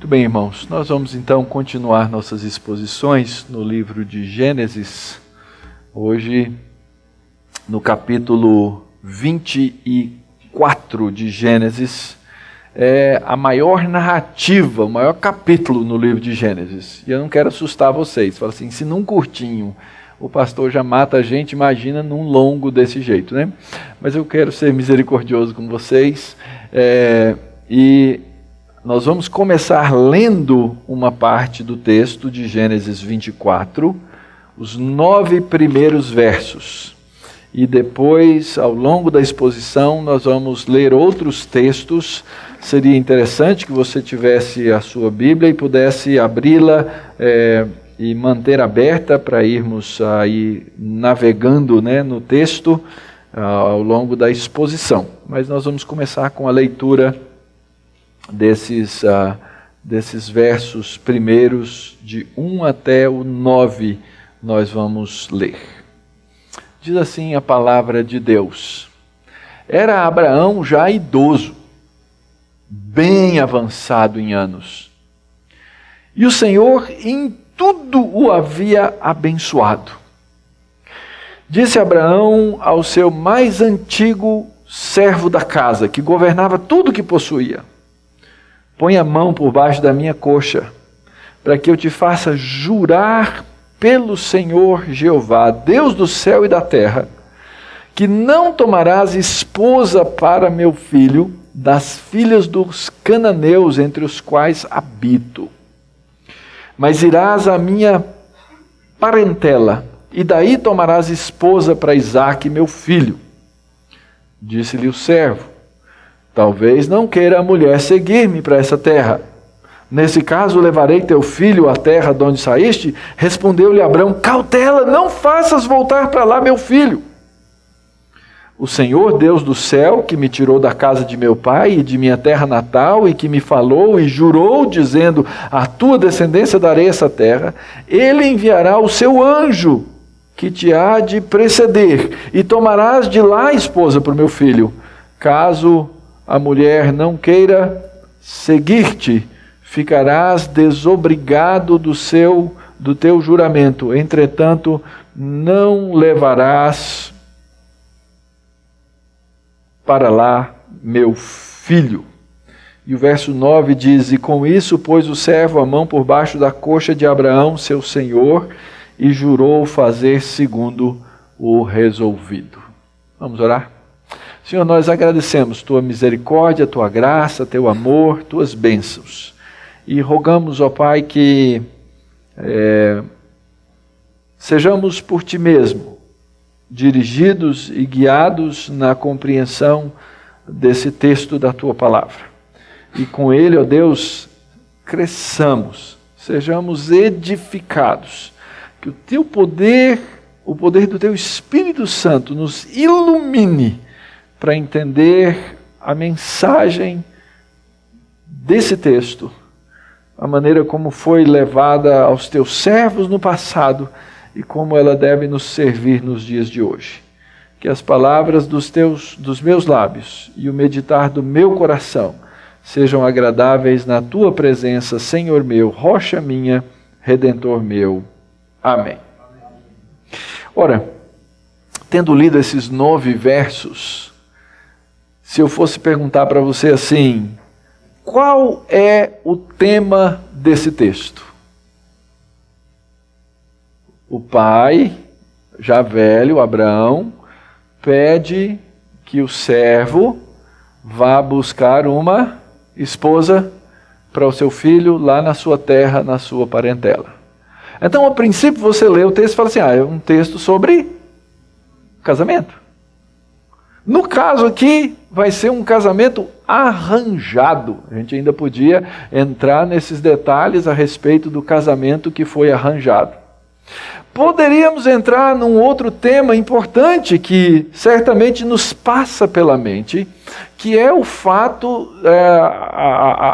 Muito bem, irmãos, nós vamos então continuar nossas exposições no livro de Gênesis, hoje no capítulo 24 de Gênesis, é a maior narrativa, o maior capítulo no livro de Gênesis. E eu não quero assustar vocês, falo assim, se num curtinho o pastor já mata a gente, imagina num longo desse jeito, né? Mas eu quero ser misericordioso com vocês, e nós vamos começar lendo uma parte do texto de Gênesis 24, os 9 primeiros versos. E depois, ao longo da exposição, nós vamos ler outros textos. Seria interessante que você tivesse a sua Bíblia e pudesse abri-la e manter aberta para irmos aí navegando, né, no texto ao longo da exposição. Mas nós vamos começar com a leitura desses versos primeiros, de 1 até o 9, nós vamos ler. Diz assim a palavra de Deus: Era Abraão já idoso, bem avançado em anos, e o Senhor em tudo o havia abençoado. Disse Abraão ao seu mais antigo servo da casa, que governava tudo o que possuía: Põe a mão por baixo da minha coxa, para que eu te faça jurar pelo Senhor Jeová, Deus do céu e da terra, que não tomarás esposa para meu filho das filhas dos cananeus entre os quais habito, mas irás à minha parentela, e daí tomarás esposa para Isaque, meu filho. Disse-lhe o servo: Talvez não queira a mulher seguir-me para essa terra. Nesse caso, levarei teu filho à terra de onde saíste. Respondeu-lhe Abrão: Cautela, não faças voltar para lá meu filho. O Senhor, Deus do céu, que me tirou da casa de meu pai e de minha terra natal, e que me falou e jurou, dizendo: A tua descendência darei essa terra, ele enviará o seu anjo, que te há de preceder, e tomarás de lá esposa para o meu filho. Caso a mulher não queira seguir-te, ficarás desobrigado do teu juramento. Entretanto, não levarás para lá meu filho. E o verso 9 diz: E com isso pôs o servo a mão por baixo da coxa de Abraão, seu senhor, e jurou fazer segundo o resolvido. Vamos orar? Senhor, nós agradecemos Tua misericórdia, Tua graça, Teu amor, Tuas bênçãos. E rogamos, ó Pai, que sejamos por Ti mesmo dirigidos e guiados na compreensão desse texto da Tua palavra. E com ele, ó Deus, cresçamos, sejamos edificados. Que o Teu poder, o poder do Teu Espírito Santo nos ilumine para entender a mensagem desse texto, a maneira como foi levada aos Teus servos no passado e como ela deve nos servir nos dias de hoje. Que as palavras dos meus lábios e o meditar do meu coração sejam agradáveis na Tua presença, Senhor meu, rocha minha, Redentor meu. Amém. Ora, tendo lido esses 9 versos, se eu fosse perguntar para você assim, qual é o tema desse texto? O pai, já velho, Abraão, pede que o servo vá buscar uma esposa para o seu filho lá na sua terra, na sua parentela. Então, a princípio, você lê o texto e fala assim, é um texto sobre casamento. No caso aqui, vai ser um casamento arranjado. A gente ainda podia entrar nesses detalhes a respeito do casamento que foi arranjado. Poderíamos entrar num outro tema importante que certamente nos passa pela mente, que é o fato,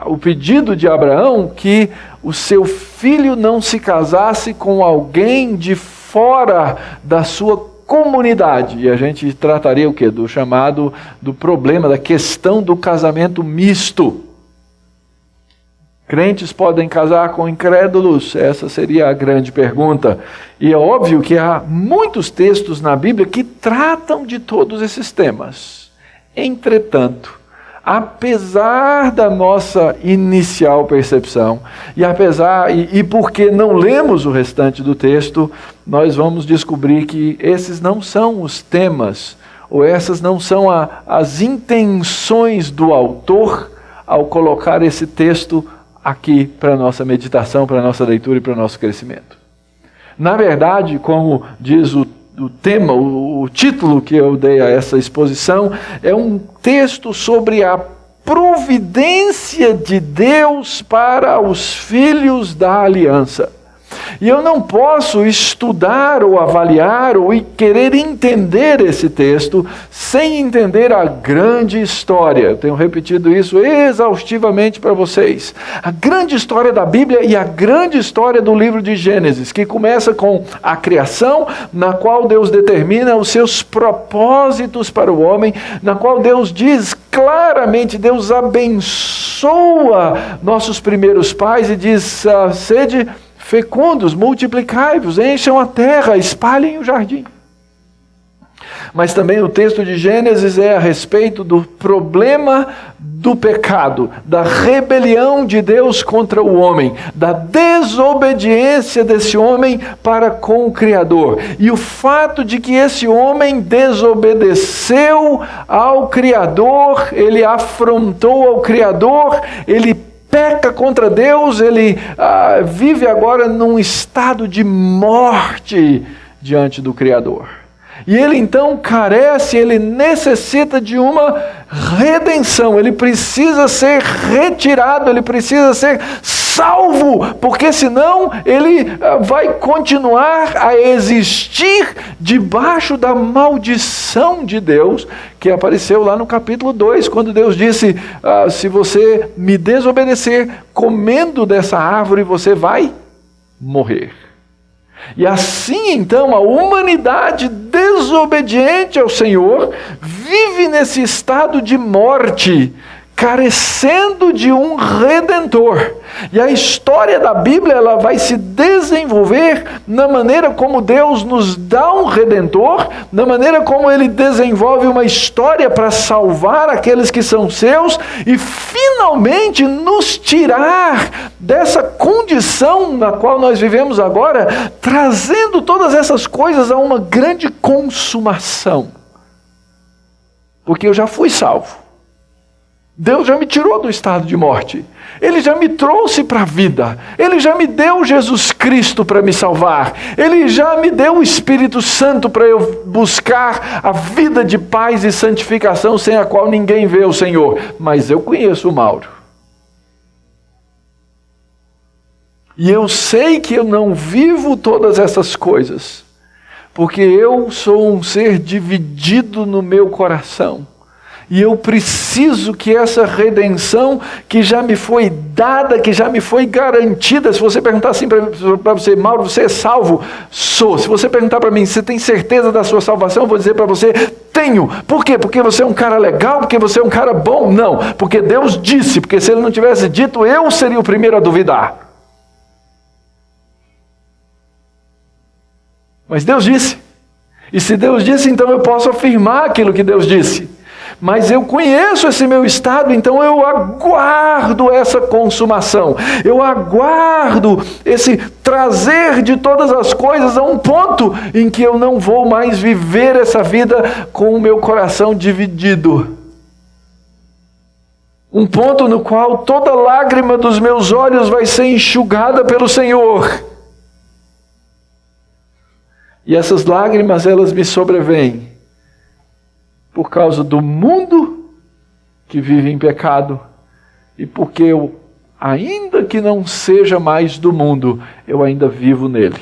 o pedido de Abraão que o seu filho não se casasse com alguém de fora da sua comunidade. E a gente trataria o quê? Do problema, da questão do casamento misto. Crentes podem casar com incrédulos? Essa seria a grande pergunta. E é óbvio que há muitos textos na Bíblia que tratam de todos esses temas. Entretanto, apesar da nossa inicial percepção, e porque não lemos o restante do texto, nós vamos descobrir que esses não são os temas, ou essas não são as intenções do autor ao colocar esse texto aqui para a nossa meditação, para a nossa leitura e para o nosso crescimento. Na verdade, como diz o tema, o título que eu dei a essa exposição, é um texto sobre a providência de Deus para os filhos da aliança. E eu não posso estudar ou avaliar ou querer entender esse texto sem entender a grande história. Eu tenho repetido isso exaustivamente para vocês. A grande história da Bíblia e a grande história do livro de Gênesis, que começa com a criação, na qual Deus determina os seus propósitos para o homem, na qual Deus diz claramente, Deus abençoa nossos primeiros pais e diz, sede fecundos, multiplicai-vos, encham a terra, espalhem o jardim. Mas também o texto de Gênesis é a respeito do problema do pecado, da rebelião de Deus contra o homem, da desobediência desse homem para com o Criador. E o fato de que esse homem desobedeceu ao Criador, ele afrontou ao Criador, ele peca contra Deus, ele vive agora num estado de morte diante do Criador. E ele então carece, ele necessita de uma redenção, ele precisa ser retirado, ele precisa ser salvo, porque senão ele vai continuar a existir debaixo da maldição de Deus, que apareceu lá no capítulo 2, quando Deus disse, se você me desobedecer, comendo dessa árvore, você vai morrer. E assim então a humanidade desobediente ao Senhor vive nesse estado de morte, carecendo de um Redentor. E a história da Bíblia ela vai se desenvolver na maneira como Deus nos dá um Redentor, na maneira como Ele desenvolve uma história para salvar aqueles que são seus e finalmente nos tirar dessa condição na qual nós vivemos agora, trazendo todas essas coisas a uma grande consumação. Porque eu já fui salvo. Deus já me tirou do estado de morte. Ele já me trouxe para a vida. Ele já me deu Jesus Cristo para me salvar. Ele já me deu o Espírito Santo para eu buscar a vida de paz e santificação sem a qual ninguém vê o Senhor. Mas eu conheço o Mauro. E eu sei que eu não vivo todas essas coisas, porque eu sou um ser dividido no meu coração. E eu preciso que essa redenção que já me foi dada, que já me foi garantida, se você perguntar assim para você, Mauro, você é salvo? Sou. Se você perguntar para mim, você tem certeza da sua salvação? Eu vou dizer para você, tenho. Por quê? Porque você é um cara legal? Porque você é um cara bom? Não. Porque Deus disse, porque se Ele não tivesse dito, eu seria o primeiro a duvidar. Mas Deus disse. E se Deus disse, então eu posso afirmar aquilo que Deus disse. Mas eu conheço esse meu estado, então eu aguardo essa consumação. Eu aguardo esse trazer de todas as coisas a um ponto em que eu não vou mais viver essa vida com o meu coração dividido. Um ponto no qual toda lágrima dos meus olhos vai ser enxugada pelo Senhor. E essas lágrimas, elas me sobrevêm por causa do mundo que vive em pecado e porque eu, ainda que não seja mais do mundo, eu ainda vivo nele.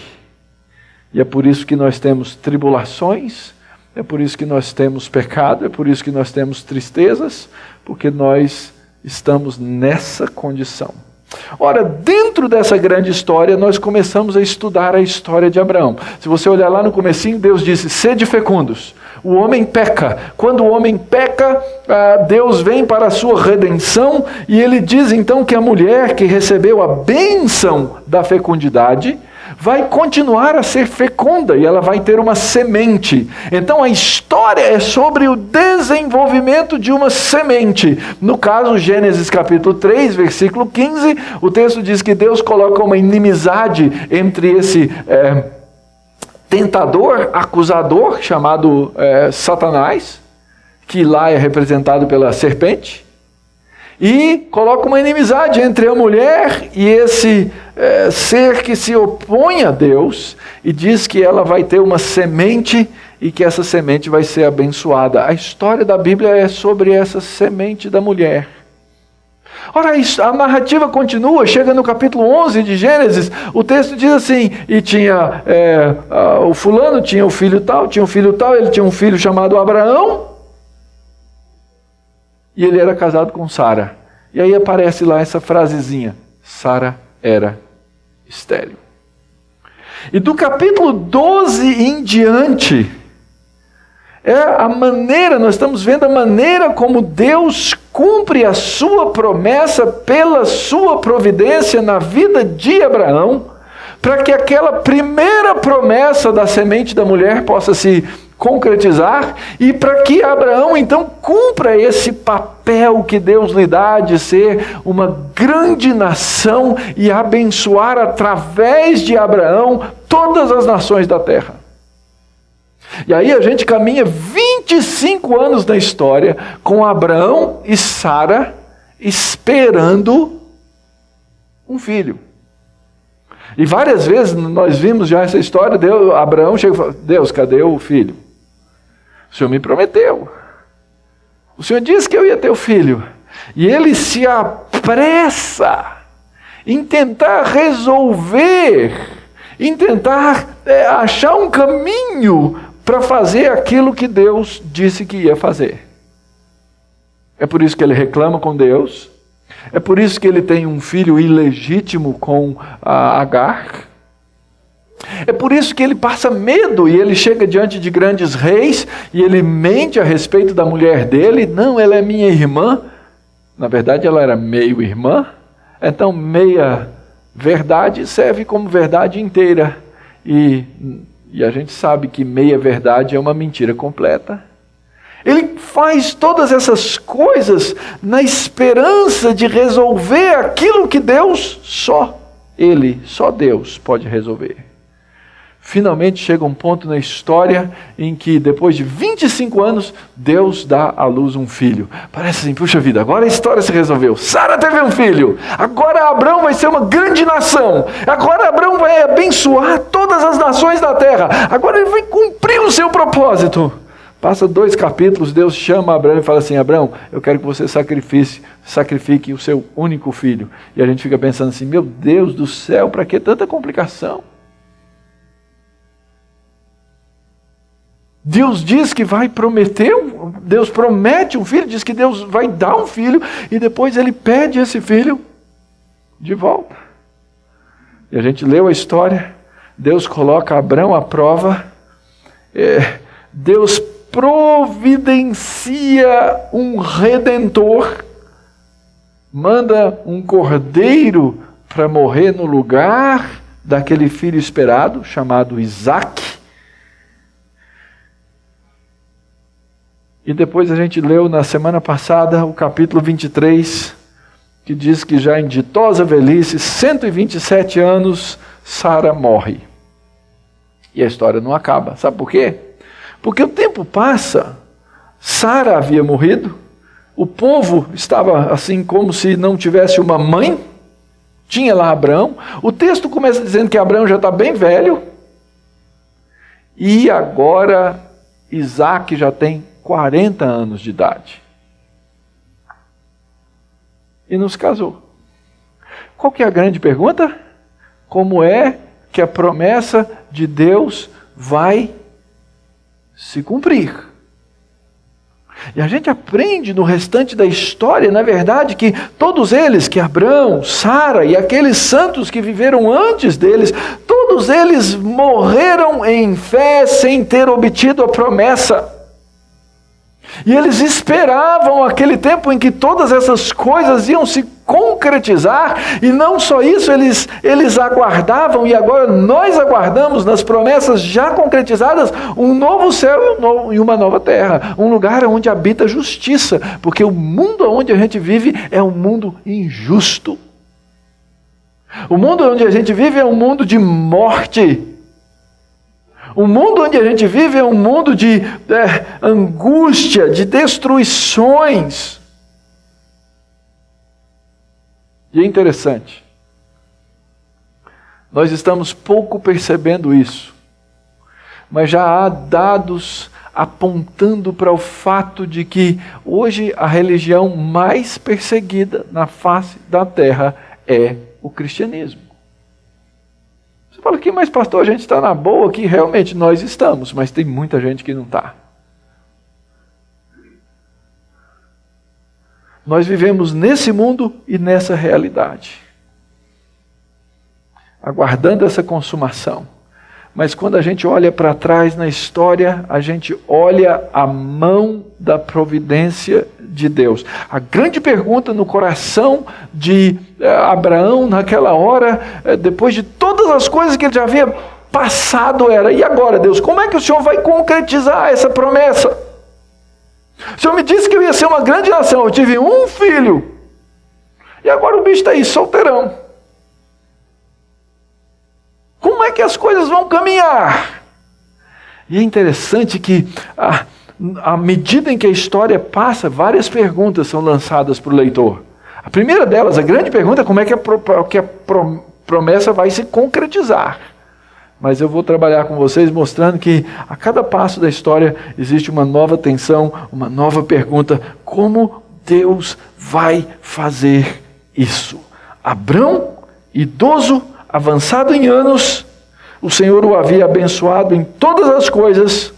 E é por isso que nós temos tribulações, é por isso que nós temos pecado, é por isso que nós temos tristezas, porque nós estamos nessa condição. Ora, dentro dessa grande história, nós começamos a estudar a história de Abraão. Se você olhar lá no comecinho, Deus disse, sede fecundos, O homem peca. Quando o homem peca, Deus vem para a sua redenção e ele diz então que a mulher que recebeu a bênção da fecundidade vai continuar a ser fecunda e ela vai ter uma semente. Então a história é sobre o desenvolvimento de uma semente. No caso, Gênesis capítulo 3, versículo 15, o texto diz que Deus coloca uma inimizade entre esse tentador, acusador, chamado Satanás, que lá é representado pela serpente, e coloca uma inimizade entre a mulher e esse ser que se opõe a Deus, e diz que ela vai ter uma semente e que essa semente vai ser abençoada. A história da Bíblia é sobre essa semente da mulher. Ora, a narrativa continua, chega no capítulo 11 de Gênesis, o texto diz assim, e tinha, o fulano tinha o filho tal, ele tinha um filho chamado Abraão, e ele era casado com Sara. E aí aparece lá essa frasezinha, Sara era estéril. E do capítulo 12 em diante, nós estamos vendo a maneira como Deus cumpre a sua promessa pela sua providência na vida de Abraão, para que aquela primeira promessa da semente da mulher possa se concretizar e para que Abraão então cumpra esse papel que Deus lhe dá de ser uma grande nação e abençoar através de Abraão todas as nações da terra. E aí a gente caminha 25 anos na história com Abraão e Sara esperando um filho. E várias vezes nós vimos já essa história, Abraão chega e fala, Deus, cadê o filho? O Senhor me prometeu. O Senhor disse que eu ia ter o filho. E ele se apressa em tentar resolver, em tentar achar um caminho para fazer aquilo que Deus disse que ia fazer. É por isso que ele reclama com Deus. É por isso que ele tem um filho ilegítimo com Agar. É por isso que ele passa medo e ele chega diante de grandes reis e ele mente a respeito da mulher dele. Não, ela é minha irmã. Na verdade, ela era meio irmã. Então, meia verdade serve como verdade inteira. E a gente sabe que meia verdade é uma mentira completa. Ele faz todas essas coisas na esperança de resolver aquilo que Deus, só Deus pode resolver. Finalmente chega um ponto na história em que depois de 25 anos, Deus dá à luz um filho. Parece assim, puxa vida, agora a história se resolveu. Sara teve um filho, agora Abraão vai ser uma grande nação. Agora Abraão vai abençoar todas as nações da terra. Agora ele vai cumprir o seu propósito. Passa 2 capítulos, Deus chama Abraão e fala assim, Abraão, eu quero que você sacrifique o seu único filho. E a gente fica pensando assim, meu Deus do céu, para que tanta complicação? Deus diz que vai prometer, Deus promete um filho, diz que Deus vai dar um filho, e depois ele pede esse filho de volta. E a gente leu a história, Deus coloca Abraão à prova, Deus providencia um redentor, manda um cordeiro para morrer no lugar daquele filho esperado, chamado Isaque. E depois a gente leu na semana passada o capítulo 23, que diz que já em ditosa velhice, 127 anos, Sara morre. E a história não acaba. Sabe por quê? Porque o tempo passa, Sara havia morrido, o povo estava assim como se não tivesse uma mãe, tinha lá Abraão, o texto começa dizendo que Abraão já está bem velho, e agora Isaque já tem 40 anos de idade. E nos casou. Qual que é a grande pergunta? Como é que a promessa de Deus vai se cumprir? E a gente aprende no restante da história, na verdade, que todos eles, que Abraão, Sara e aqueles santos que viveram antes deles, todos eles morreram em fé sem ter obtido a promessa. E eles esperavam aquele tempo em que todas essas coisas iam se concretizar, e não só isso, eles aguardavam, e agora nós aguardamos nas promessas já concretizadas, um novo céu e uma nova terra, um lugar onde habita justiça, porque o mundo onde a gente vive é um mundo injusto. O mundo onde a gente vive é um mundo de morte. O mundo onde a gente vive é um mundo de angústia, de destruições. E é interessante, nós estamos pouco percebendo isso, mas já há dados apontando para o fato de que hoje a religião mais perseguida na face da terra é o cristianismo. Você fala aqui, mas pastor, a gente está na boa aqui, realmente nós estamos, mas tem muita gente que não está. Nós vivemos nesse mundo e nessa realidade, aguardando essa consumação. Mas quando a gente olha para trás na história, a gente olha a mão da providência de Deus. A grande pergunta no coração de Abraão naquela hora, depois de todas as coisas que ele já havia passado, era: e agora, Deus, como é que o Senhor vai concretizar essa promessa? O Senhor me disse que eu ia ser uma grande nação, eu tive um filho, e agora o bicho está aí, solteirão. Como é que as coisas vão caminhar? E é interessante que, à medida em que a história passa, várias perguntas são lançadas para o leitor. A primeira delas, a grande pergunta, é como é que a promessa vai se concretizar. Mas eu vou trabalhar com vocês mostrando que a cada passo da história existe uma nova tensão, uma nova pergunta: como Deus vai fazer isso? Abrão, idoso, avançado em anos, o Senhor o havia abençoado em todas as coisas.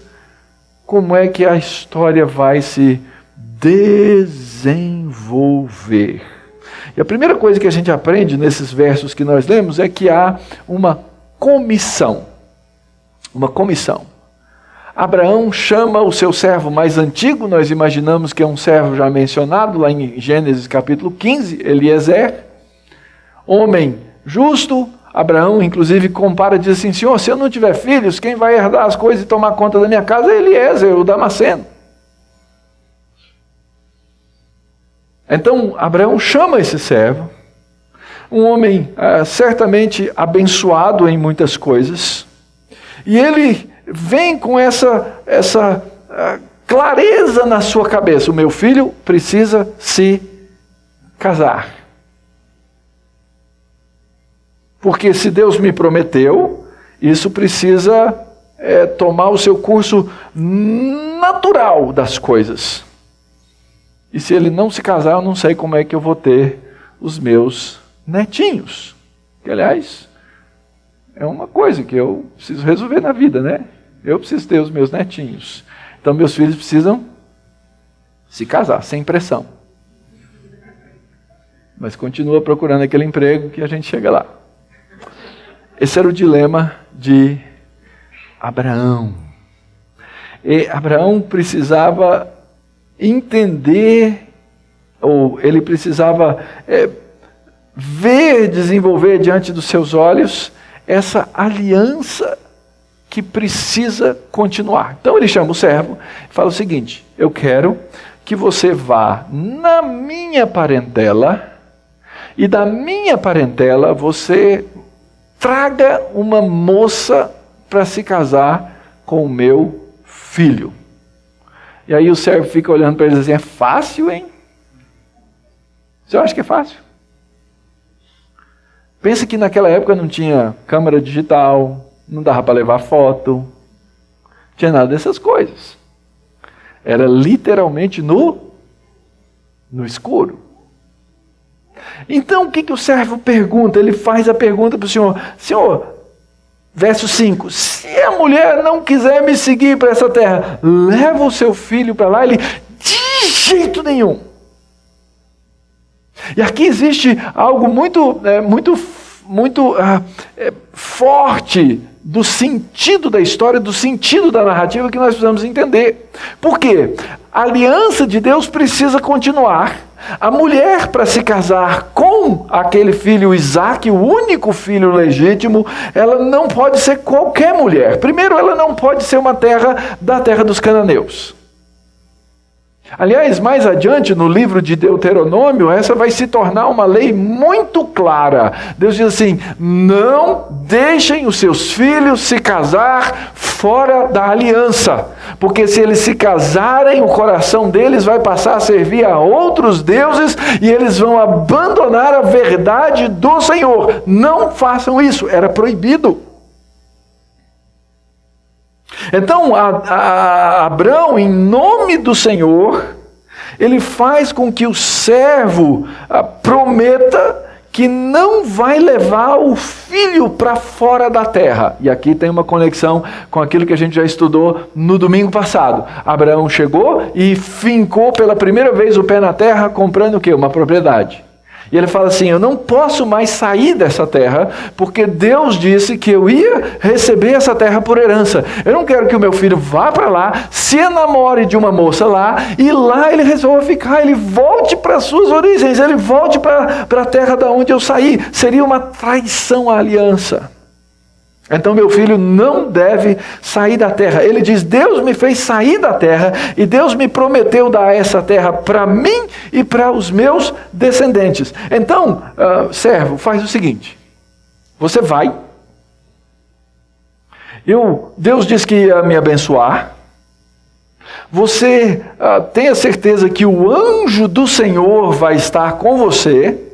Como é que a história vai se desenvolver? E a primeira coisa que a gente aprende nesses versos que nós lemos é que há uma comissão. Uma comissão. Abraão chama o seu servo mais antigo, nós imaginamos que é um servo já mencionado lá em Gênesis capítulo 15, Eliezer, homem justo. Abraão, inclusive, compara e diz assim: Senhor, se eu não tiver filhos, quem vai herdar as coisas e tomar conta da minha casa é Eliezer, o Damasceno. Então, Abraão chama esse servo, um homem certamente abençoado em muitas coisas, e ele vem com essa clareza na sua cabeça: o meu filho precisa se casar. Porque se Deus me prometeu, isso precisa tomar o seu curso natural das coisas. E se ele não se casar, eu não sei como é que eu vou ter os meus netinhos. Que, aliás, é uma coisa que eu preciso resolver na vida, né? Eu preciso ter os meus netinhos. Então, meus filhos precisam se casar, sem pressão. Mas continua procurando aquele emprego que a gente chega lá. Esse era o dilema de Abraão. E Abraão precisava entender, ou ele precisava ver, desenvolver diante dos seus olhos essa aliança que precisa continuar. Então ele chama o servo e fala o seguinte: eu quero que você vá na minha parentela, e da minha parentela você traga uma moça para se casar com o meu filho. E aí o servo fica olhando para ele assim: é fácil, hein? Você acha que é fácil? Pensa que naquela época não tinha câmera digital, não dava para levar foto, não tinha nada dessas coisas. Era literalmente no escuro. Então o que o servo pergunta? Ele faz a pergunta para o Senhor: Senhor, verso 5, se a mulher não quiser me seguir para essa terra, leva o seu filho para lá. Ele: de jeito nenhum. E aqui existe algo muito forte do sentido da história, do sentido da narrativa que nós precisamos entender. Por quê? A aliança de Deus precisa continuar. A mulher, para se casar com aquele filho Isaque, o único filho legítimo, ela não pode ser qualquer mulher. Primeiro, ela não pode ser uma terra da terra dos cananeus. Aliás, mais adiante no livro de Deuteronômio, essa vai se tornar uma lei muito clara. Deus diz assim: não deixem os seus filhos se casar fora da aliança, porque se eles se casarem, o coração deles vai passar a servir a outros deuses e eles vão abandonar a verdade do Senhor. Não façam isso, era proibido. Então, Abrão, em nome do Senhor, ele faz com que o servo prometa que não vai levar o filho para fora da terra. E aqui tem uma conexão com aquilo que a gente já estudou no domingo passado. Abraão chegou e fincou pela primeira vez o pé na terra, comprando o quê? Uma propriedade. E ele fala assim: eu não posso mais sair dessa terra, porque Deus disse que eu ia receber essa terra por herança. Eu não quero que o meu filho vá para lá, se enamore de uma moça lá, e lá ele resolva ficar, ele volte para as suas origens, ele volte para a terra da onde eu saí. Seria uma traição à aliança. Então meu filho não deve sair da terra. Ele diz: Deus me fez sair da terra e Deus me prometeu dar essa terra para mim e para os meus descendentes. Então, servo, faz o seguinte: você vai. Deus disse que ia me abençoar. Você tenha certeza que o anjo do Senhor vai estar com você.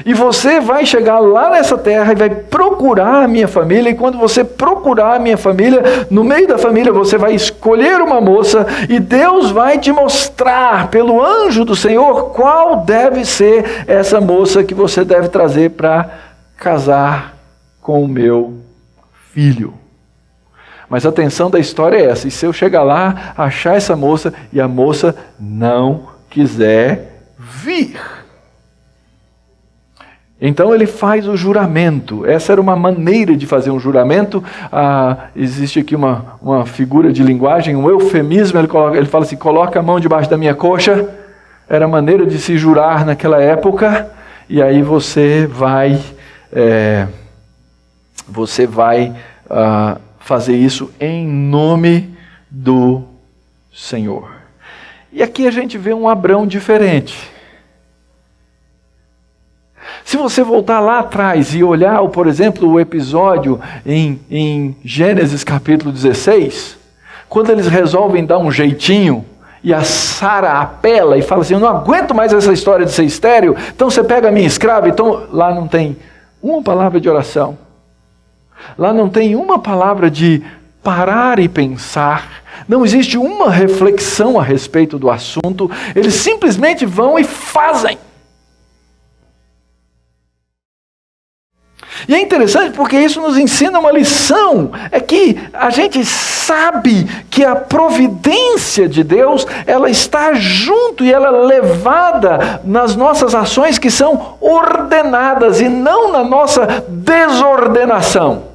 E você vai chegar lá nessa terra e vai procurar a minha família. E quando você procurar a minha família, no meio da família você vai escolher uma moça. E Deus vai te mostrar pelo anjo do Senhor qual deve ser essa moça que você deve trazer para casar com o meu filho. Mas a atenção da história é essa: e se eu chegar lá, achar essa moça e a moça não quiser vir? Então ele faz o juramento. Essa era uma maneira de fazer um juramento. Existe aqui uma figura de linguagem, um eufemismo. Ele fala assim: coloca a mão debaixo da minha coxa. Era a maneira de se jurar naquela época. E aí você vai fazer isso em nome do Senhor. E aqui a gente vê um Abrão diferente. Se você voltar lá atrás e olhar, por exemplo, o episódio em Gênesis capítulo 16, quando eles resolvem dar um jeitinho e a Sara apela e fala assim: eu não aguento mais essa história de ser estéril, então você pega a minha escrava. Então lá não tem uma palavra de oração, lá não tem uma palavra de parar e pensar, não existe uma reflexão a respeito do assunto, eles simplesmente vão e fazem. E é interessante porque isso nos ensina uma lição, é que a gente sabe que a providência de Deus, ela está junto e ela é levada nas nossas ações que são ordenadas e não na nossa desordenação.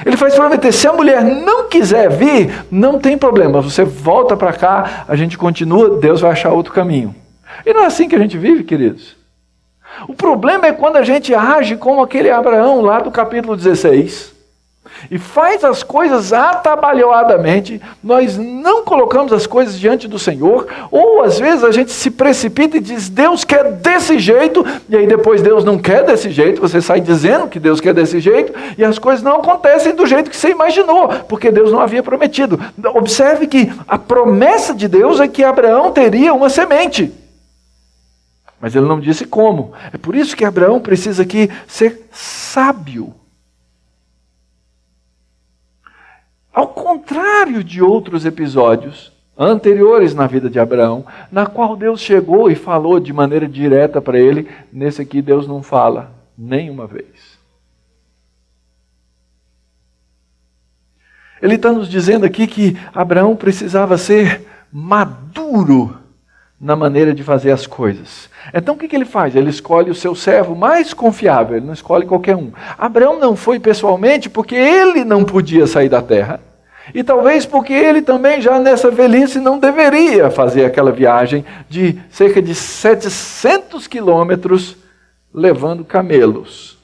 Ele faz prometer: se a mulher não quiser vir, não tem problema, você volta para cá, a gente continua, Deus vai achar outro caminho. E não é assim que a gente vive, queridos. O problema é quando a gente age como aquele Abraão lá do capítulo 16 e faz as coisas atabalhoadamente, nós não colocamos as coisas diante do Senhor, ou às vezes a gente se precipita e diz: Deus quer desse jeito, e aí depois Deus não quer desse jeito, você sai dizendo que Deus quer desse jeito, e as coisas não acontecem do jeito que você imaginou, porque Deus não havia prometido. Observe que a promessa de Deus é que Abraão teria uma semente. Mas ele não disse como. É por isso que Abraão precisa aqui ser sábio. Ao contrário de outros episódios anteriores na vida de Abraão, na qual Deus chegou e falou de maneira direta para ele, nesse aqui Deus não fala nenhuma vez. Ele está nos dizendo aqui que Abraão precisava ser maduro na maneira de fazer as coisas. Então o que ele faz? Ele escolhe o seu servo mais confiável, ele não escolhe qualquer um. Abraão não foi pessoalmente porque ele não podia sair da terra, e talvez porque ele também já nessa velhice não deveria fazer aquela viagem de cerca de 700 quilômetros levando camelos.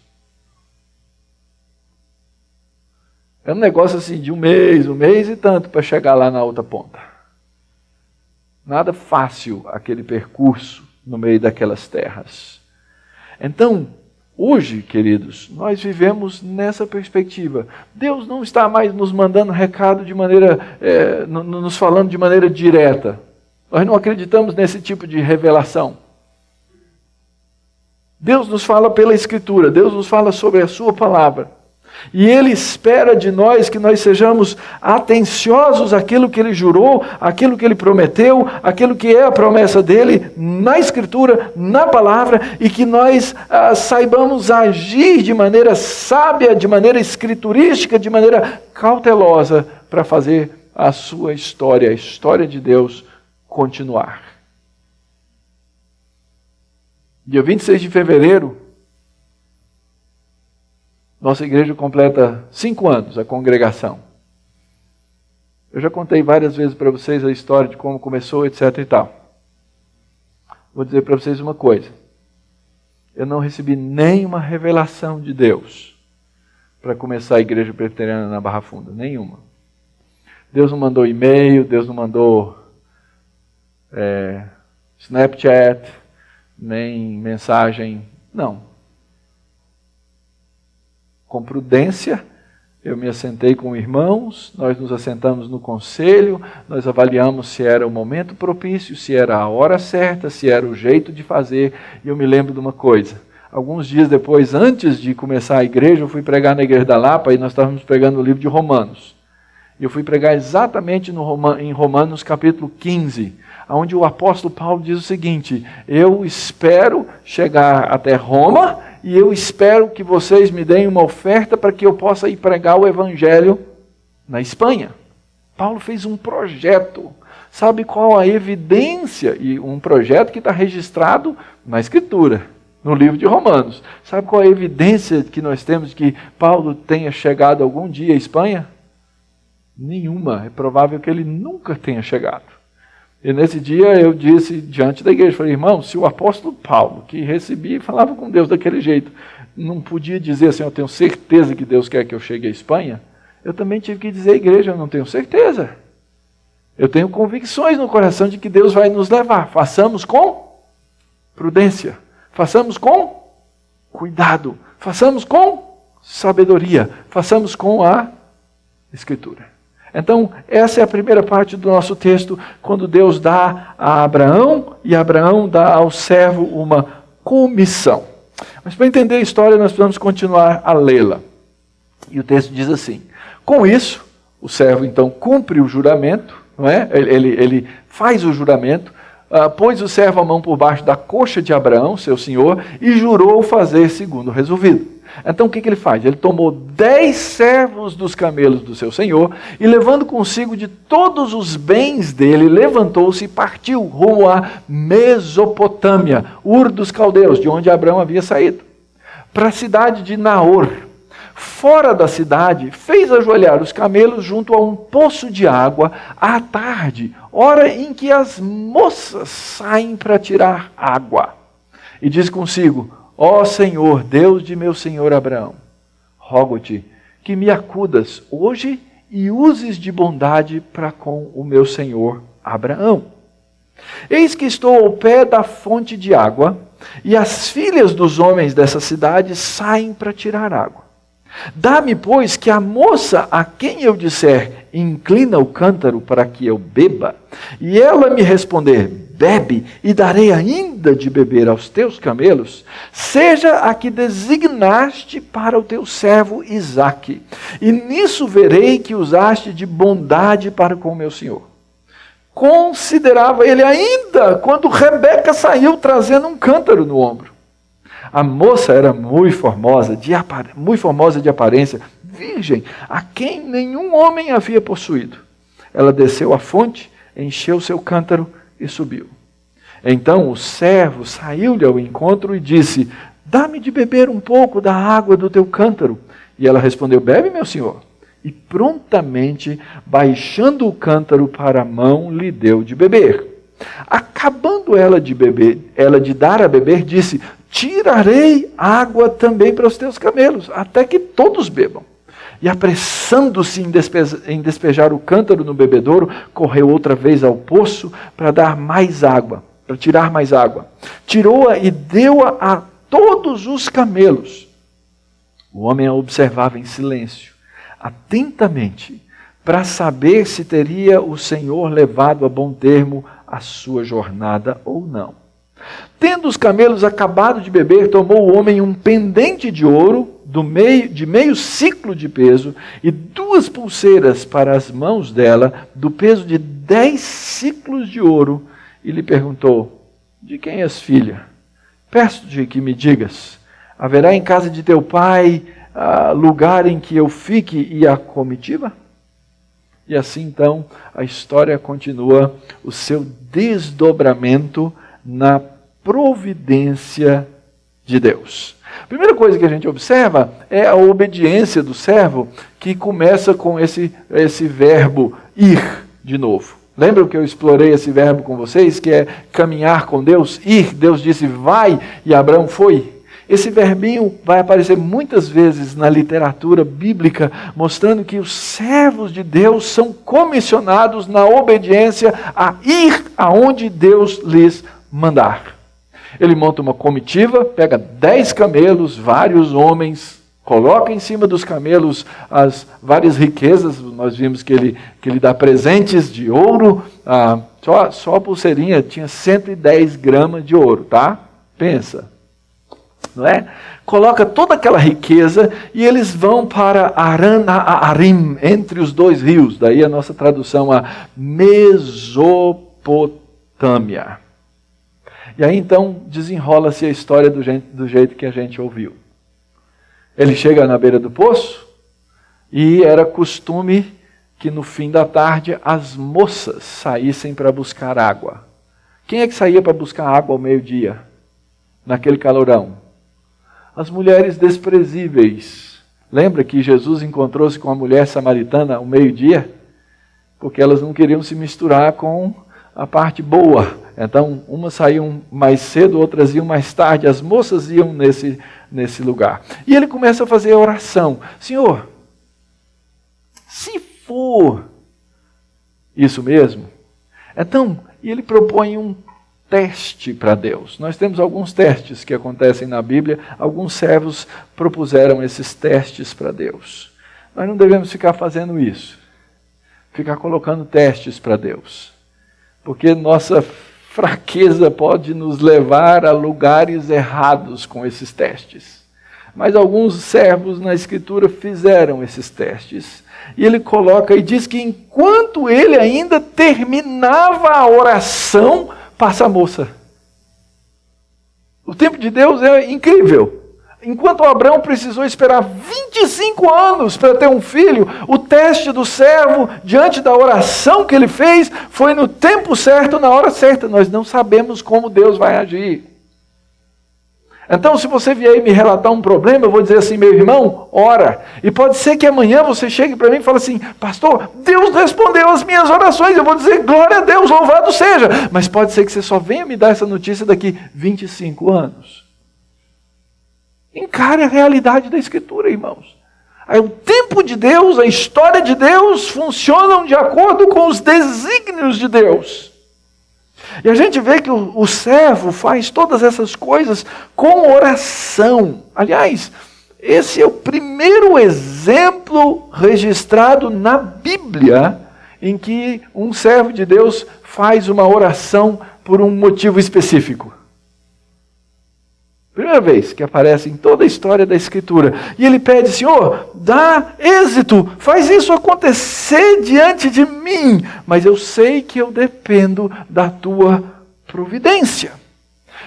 É um negócio assim de um mês e tanto para chegar lá na outra ponta. Nada fácil aquele percurso no meio daquelas terras. Então, hoje, queridos, nós vivemos nessa perspectiva. Deus não está mais nos mandando recado de maneira, nos falando de maneira direta. Nós não acreditamos nesse tipo de revelação. Deus nos fala pela Escritura, Deus nos fala sobre a sua palavra. E Ele espera de nós que nós sejamos atenciosos àquilo que Ele jurou, àquilo que Ele prometeu, àquilo que é a promessa dEle na Escritura, na palavra, e que nós saibamos agir de maneira sábia, de maneira escriturística, de maneira cautelosa, para fazer a sua história, a história de Deus, continuar. Dia 26 de fevereiro, nossa igreja completa 5 anos, a congregação. Eu já contei várias vezes para vocês a história de como começou, etc. e tal. Vou dizer para vocês uma coisa. Eu não recebi nenhuma revelação de Deus para começar a igreja presbiteriana na Barra Funda. Nenhuma. Deus não mandou e-mail, Deus não mandou Snapchat, nem mensagem. Não. Com prudência, eu me assentei com irmãos, nós nos assentamos no conselho, nós avaliamos se era o momento propício, se era a hora certa, se era o jeito de fazer. E eu me lembro de uma coisa. Alguns dias depois, antes de começar a igreja, eu fui pregar na igreja da Lapa e nós estávamos pregando o livro de Romanos. E eu fui pregar exatamente em Romanos capítulo 15, onde o apóstolo Paulo diz o seguinte: eu espero chegar até Roma e eu espero que vocês me deem uma oferta para que eu possa ir pregar o evangelho na Espanha. Paulo fez um projeto. Sabe qual a evidência? E um projeto que está registrado na Escritura, no livro de Romanos. Sabe qual a evidência que nós temos de que Paulo tenha chegado algum dia à Espanha? Nenhuma. É provável que ele nunca tenha chegado. E nesse dia eu disse diante da igreja, falei, irmão, se o apóstolo Paulo, que recebia e falava com Deus daquele jeito, não podia dizer assim, eu tenho certeza que Deus quer que eu chegue à Espanha, eu também tive que dizer à igreja, eu não tenho certeza. Eu tenho convicções no coração de que Deus vai nos levar. Façamos com prudência, façamos com cuidado, façamos com sabedoria, façamos com a Escritura. Então, essa é a primeira parte do nosso texto, quando Deus dá a Abraão e Abraão dá ao servo uma comissão. Mas para entender a história, nós precisamos continuar a lê-la. E o texto diz assim: com isso, o servo então cumpre o juramento, não é? Ele faz o juramento, pôs o servo a mão por baixo da coxa de Abraão, seu senhor, e jurou fazer segundo o resolvido. Então o que ele faz? Ele tomou 10 servos dos camelos do seu senhor e, levando consigo de todos os bens dele, levantou-se e partiu rumo à Mesopotâmia, Ur dos Caldeus, de onde Abraão havia saído, para a cidade de Naor. Fora da cidade, fez ajoelhar os camelos junto a um poço de água à tarde, hora em que as moças saem para tirar água. E diz consigo: ó Senhor, Deus de meu senhor Abraão, rogo-te que me acudas hoje e uses de bondade para com o meu senhor Abraão. Eis que estou ao pé da fonte de água, e as filhas dos homens dessa cidade saem para tirar água. Dá-me, pois, que a moça a quem eu disser, inclina o cântaro para que eu beba, e ela me responder, bebe, e darei ainda de beber aos teus camelos, seja a que designaste para o teu servo Isaque, e nisso verei que usaste de bondade para com o meu senhor. Considerava ele ainda quando Rebeca saiu trazendo um cântaro no ombro. A moça era muito formosa de aparência, virgem, a quem nenhum homem havia possuído. Ela desceu à fonte, encheu seu cântaro e subiu. Então o servo saiu-lhe ao encontro e disse: dá-me de beber um pouco da água do teu cântaro. E ela respondeu: bebe, meu senhor. E prontamente, baixando o cântaro para a mão, lhe deu de beber. Acabando ela de dar a beber, disse: tirarei água também para os teus camelos, até que todos bebam. E apressando-se em despejar o cântaro no bebedouro, correu outra vez ao poço para dar mais água, para tirar mais água. Tirou-a e deu-a a todos os camelos. O homem a observava em silêncio, atentamente, para saber se teria o Senhor levado a bom termo a sua jornada ou não. Tendo os camelos acabado de beber, tomou o homem um pendente de ouro de meio ciclo de peso e 2 pulseiras para as mãos dela, do peso de 10 ciclos de ouro, e lhe perguntou: de quem és filha? Peço-te que me digas, haverá em casa de teu pai lugar em que eu fique e a comitiva? E assim então a história continua o seu desdobramento na providência de Deus. A primeira coisa que a gente observa é a obediência do servo, que começa com esse verbo ir de novo. Lembram que eu explorei esse verbo com vocês, que é caminhar com Deus? Ir, Deus disse vai e Abraão foi. Esse verbinho vai aparecer muitas vezes na literatura bíblica, mostrando que os servos de Deus são comissionados na obediência a ir aonde Deus lhes mandar. Ele monta uma comitiva, pega 10 camelos, vários homens, coloca em cima dos camelos as várias riquezas. Nós vimos que ele dá presentes de ouro, só a pulseirinha tinha 110 gramas de ouro, tá? Pensa. Não é? Coloca toda aquela riqueza e eles vão para Arim, entre os 2 rios. Daí a nossa tradução a Mesopotâmia. E aí então desenrola-se a história do jeito que a gente ouviu. Ele chega na beira do poço e era costume que no fim da tarde as moças saíssem para buscar água. Quem é que saía para buscar água ao meio-dia? Naquele calorão? As mulheres desprezíveis. Lembra que Jesus encontrou-se com a mulher samaritana ao meio-dia? Porque elas não queriam se misturar com a parte boa. Então, umas saíam mais cedo, outras iam mais tarde. As moças iam nesse lugar. E ele começa a fazer a oração. Senhor, se for isso mesmo, então, e ele propõe um teste para Deus. Nós temos alguns testes que acontecem na Bíblia, alguns servos propuseram esses testes para Deus. Nós não devemos ficar fazendo isso, ficar colocando testes para Deus, porque nossa fraqueza pode nos levar a lugares errados com esses testes. Mas alguns servos na Escritura fizeram esses testes. E ele coloca e diz que enquanto ele ainda terminava a oração, passa a moça. O tempo de Deus é incrível. Enquanto Abraão precisou esperar 25 anos para ter um filho, o teste do servo, diante da oração que ele fez, foi no tempo certo, na hora certa. Nós não sabemos como Deus vai agir. Então, se você vier me relatar um problema, eu vou dizer assim: meu irmão, ora. E pode ser que amanhã você chegue para mim e fale assim: pastor, Deus respondeu as minhas orações. Eu vou dizer: glória a Deus, louvado seja. Mas pode ser que você só venha me dar essa notícia daqui 25 anos. Encare a realidade da Escritura, irmãos. Aí, o tempo de Deus, a história de Deus funcionam de acordo com os desígnios de Deus. E a gente vê que o servo faz todas essas coisas com oração. Aliás, esse é o primeiro exemplo registrado na Bíblia em que um servo de Deus faz uma oração por um motivo específico. Primeira vez que aparece em toda a história da Escritura. E ele pede: Senhor, dá êxito, faz isso acontecer diante de mim. Mas eu sei que eu dependo da tua providência.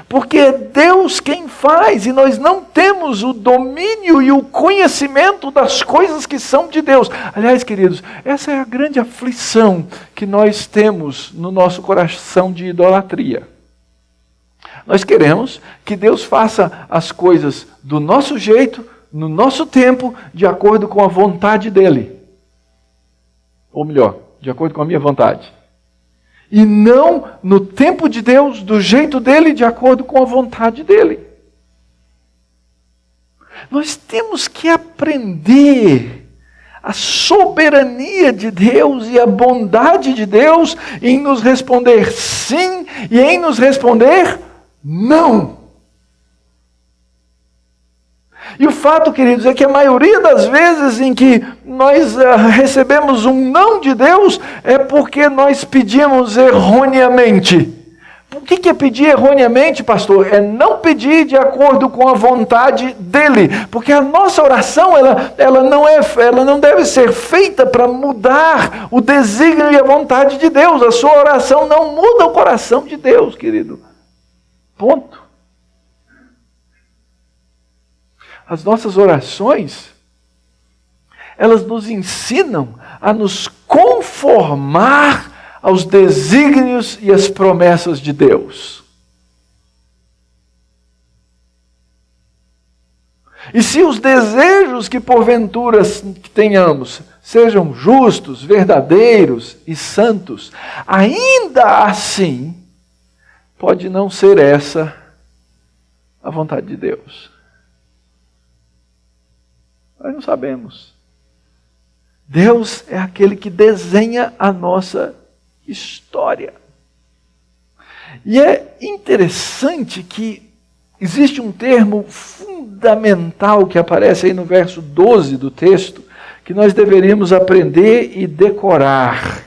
Porque é Deus quem faz e nós não temos o domínio e o conhecimento das coisas que são de Deus. Aliás, queridos, essa é a grande aflição que nós temos no nosso coração de idolatria. Nós queremos que Deus faça as coisas do nosso jeito, no nosso tempo, de acordo com a vontade dEle. Ou melhor, de acordo com a minha vontade. E não no tempo de Deus, do jeito dEle, de acordo com a vontade dEle. Nós temos que aprender a soberania de Deus e a bondade de Deus em nos responder sim e em nos responder não. E o fato, queridos, é que a maioria das vezes em que nós recebemos um não de Deus é porque nós pedimos erroneamente. O que é pedir erroneamente, pastor? É não pedir de acordo com a vontade dEle. Porque a nossa oração, ela não deve ser feita para mudar o desígnio e a vontade de Deus. A sua oração não muda o coração de Deus, querido. Ponto. As nossas orações, elas nos ensinam a nos conformar aos desígnios e às promessas de Deus. E se os desejos que porventura tenhamos sejam justos, verdadeiros e santos, ainda assim, pode não ser essa a vontade de Deus. Nós não sabemos. Deus é aquele que desenha a nossa história. E é interessante que existe um termo fundamental que aparece aí no verso 12 do texto, que nós deveríamos aprender e decorar.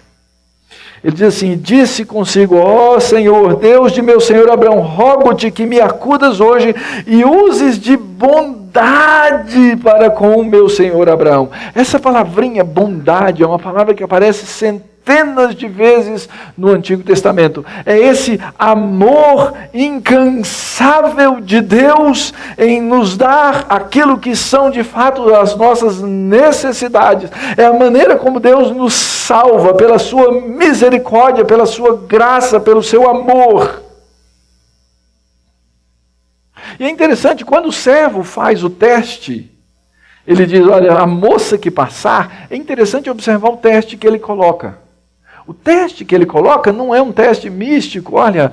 Ele diz assim: disse consigo, ó Senhor, Deus de meu senhor Abraão, rogo-te que me acudas hoje e uses de bondade para com o meu senhor Abraão. Essa palavrinha bondade é uma palavra que aparece centenas de vezes no Antigo Testamento. É esse amor incansável de Deus em nos dar aquilo que são de fato as nossas necessidades. É a maneira como Deus nos salva pela sua misericórdia, pela sua graça, pelo seu amor. E é interessante, quando o servo faz o teste, ele diz, olha, a moça que passar, é interessante observar o teste que ele coloca. O teste que ele coloca não é um teste místico, olha,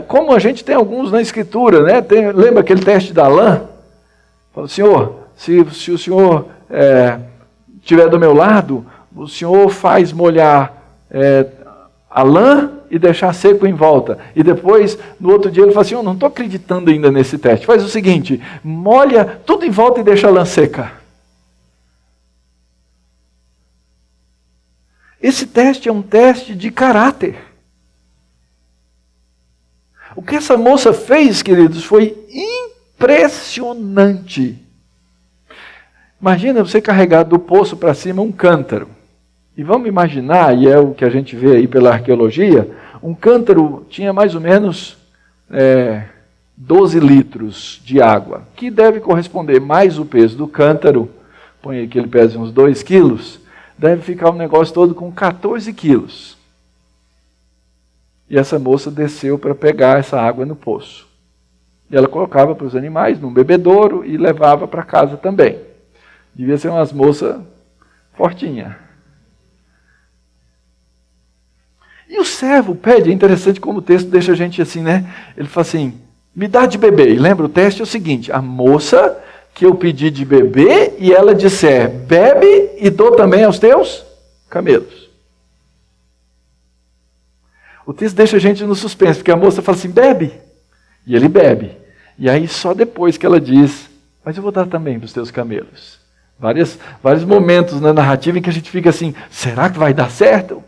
como a gente tem alguns na Escritura, né? Lembra aquele teste da lã? Fala, Senhor, se o Senhor estiver do meu lado, o Senhor faz molhar a lã e deixar seco em volta. E depois, no outro dia, ele fala assim, eu não estou acreditando ainda nesse teste. Faz o seguinte, molha tudo em volta e deixa a lã seca. Esse teste é um teste de caráter. O que essa moça fez, queridos, foi impressionante. Imagina você carregar do poço para cima um cântaro. E vamos imaginar, e é o que a gente vê aí pela arqueologia, um cântaro tinha mais ou menos 12 litros de água, que deve corresponder mais o peso do cântaro, põe aí que ele pesa uns 2 quilos, deve ficar um negócio todo com 14 quilos. E essa moça desceu para pegar essa água no poço. E ela colocava para os animais num bebedouro e levava para casa também. Devia ser umas moças fortinhas. E o servo pede, é interessante como o texto deixa a gente assim, né? Ele fala assim, me dá de beber. E lembra, o teste é o seguinte, a moça que eu pedi de beber e ela disser, bebe e dou também aos teus camelos. O texto deixa a gente no suspense, porque a moça fala assim, bebe. E ele bebe. E aí só depois que ela diz, mas eu vou dar também para os teus camelos. Vários momentos na narrativa em que a gente fica assim, será que vai dar certo?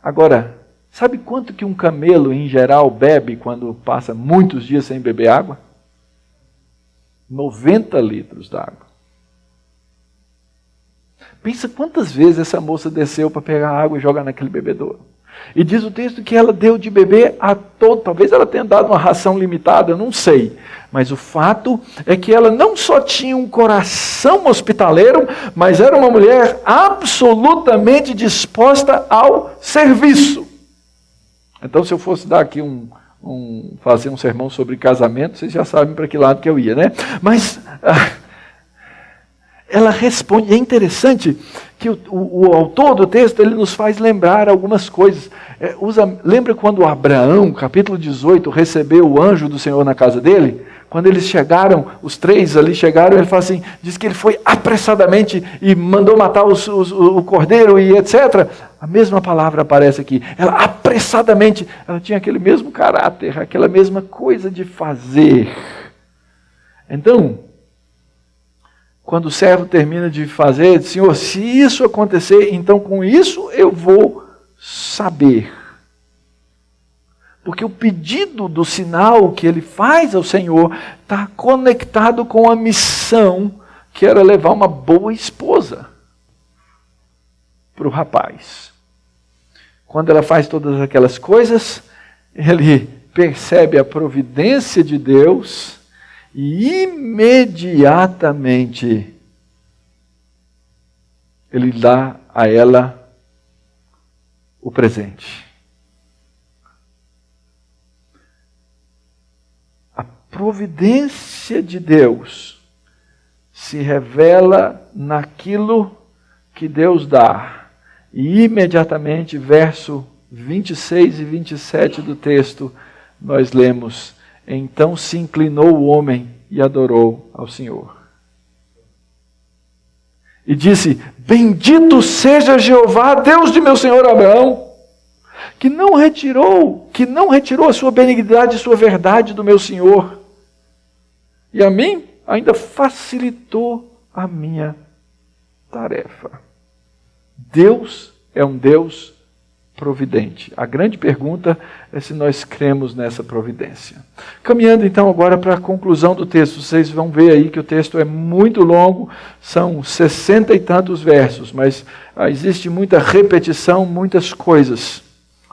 Agora, sabe quanto que um camelo em geral bebe quando passa muitos dias sem beber água? 90 litros d'água. Pensa quantas vezes essa moça desceu para pegar água e jogar naquele bebedouro. E diz o texto que ela deu de beber a todo. Talvez ela tenha dado uma ração limitada, eu não sei. Mas o fato é que ela não só tinha um coração hospitaleiro, mas era uma mulher absolutamente disposta ao serviço. Então, se eu fosse dar aqui um fazer um sermão sobre casamento, vocês já sabem para que lado que eu ia, né? Mas ela responde, é interessante que o autor do texto, ele nos faz lembrar algumas coisas. Lembra quando Abraão, capítulo 18, recebeu o anjo do Senhor na casa dele? Quando eles chegaram, os três ali chegaram, ele fala assim, diz que ele foi apressadamente e mandou matar o cordeiro e etc. A mesma palavra aparece aqui. Ela apressadamente, ela tinha aquele mesmo caráter, aquela mesma coisa de fazer. Então, quando o servo termina de fazer, diz, Senhor, se isso acontecer, então com isso eu vou saber. Porque o pedido do sinal que ele faz ao Senhor está conectado com a missão que era levar uma boa esposa para o rapaz. Quando ela faz todas aquelas coisas, ele percebe a providência de Deus e imediatamente ele dá a ela o presente. A providência de Deus se revela naquilo que Deus dá. E imediatamente, verso 26 e 27 do texto, nós lemos, então se inclinou o homem e adorou ao Senhor. E disse, bendito seja Jeová, Deus de meu senhor Abraão, que não retirou a sua benignidade e sua verdade do meu senhor. E a mim ainda facilitou a minha tarefa. Deus é um Deus providente. A grande pergunta é se nós cremos nessa providência. Caminhando então agora para a conclusão do texto, vocês vão ver aí que o texto é muito longo, são 60 e tantos versos, mas existe muita repetição, muitas coisas.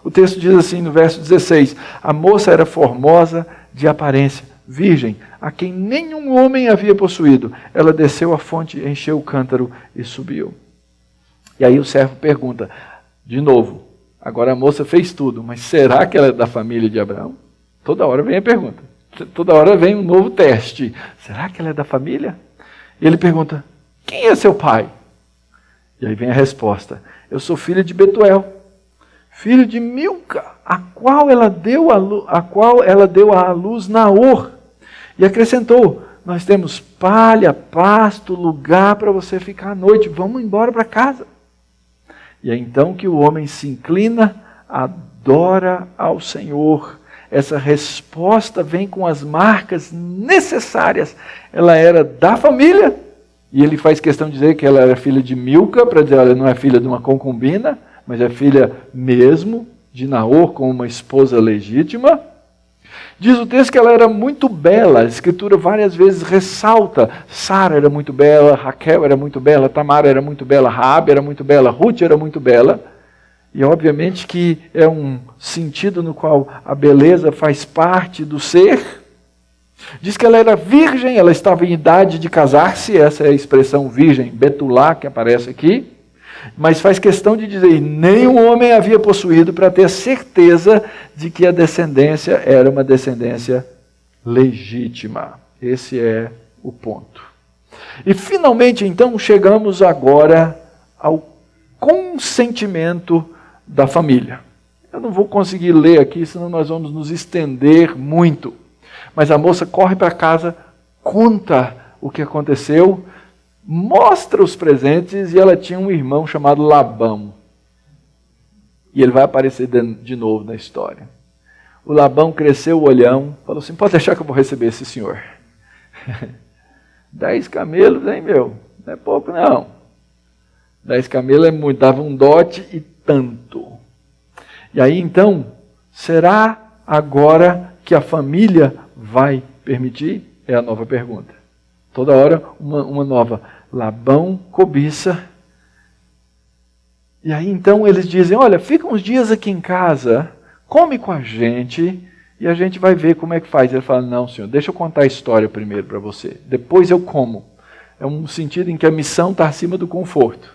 O texto diz assim no verso 16, a moça era formosa de aparência, virgem, a quem nenhum homem havia possuído. Ela desceu à fonte, encheu o cântaro e subiu. E aí o servo pergunta, de novo, agora a moça fez tudo, mas será que ela é da família de Abraão? Toda hora vem a pergunta, toda hora vem um novo teste. Será que ela é da família? E ele pergunta, quem é seu pai? E aí vem a resposta, eu sou filha de Betuel, filho de Milca, a qual ela deu à luz Naor. E acrescentou, nós temos palha, pasto, lugar para você ficar à noite, vamos embora para casa. E é então que o homem se inclina, adora ao Senhor. Essa resposta vem com as marcas necessárias. Ela era da família, e ele faz questão de dizer que ela era filha de Milca, para dizer, ela não é filha de uma concubina, mas é filha mesmo de Naor, com uma esposa legítima. Diz o texto que ela era muito bela, a Escritura várias vezes ressalta, Sara era muito bela, Raquel era muito bela, Tamar era muito bela, Raabe era muito bela, Ruth era muito bela, e obviamente que é um sentido no qual a beleza faz parte do ser. Diz que ela era virgem, ela estava em idade de casar-se, essa é a expressão virgem, betulá, que aparece aqui, mas faz questão de dizer, nenhum homem havia possuído para ter certeza de que a descendência era uma descendência legítima. Esse é o ponto. E finalmente, então, chegamos agora ao consentimento da família. Eu não vou conseguir ler aqui, senão nós vamos nos estender muito. Mas a moça corre para casa, conta o que aconteceu, mostra os presentes e ela tinha um irmão chamado Labão. E ele vai aparecer de novo na história. O Labão cresceu o olhão, falou assim, pode deixar que eu vou receber esse senhor. 10 camelos, hein, meu? Não é pouco, não. 10 camelos é muito, dava um dote e tanto. E aí, então, será agora que a família vai permitir? É a nova pergunta. Toda hora uma nova. Labão cobiça. E aí então eles dizem, olha, fica uns dias aqui em casa, come com a gente e a gente vai ver como é que faz. Ele fala, não senhor, deixa eu contar a história primeiro para você, depois eu como. É um sentido em que a missão está acima do conforto.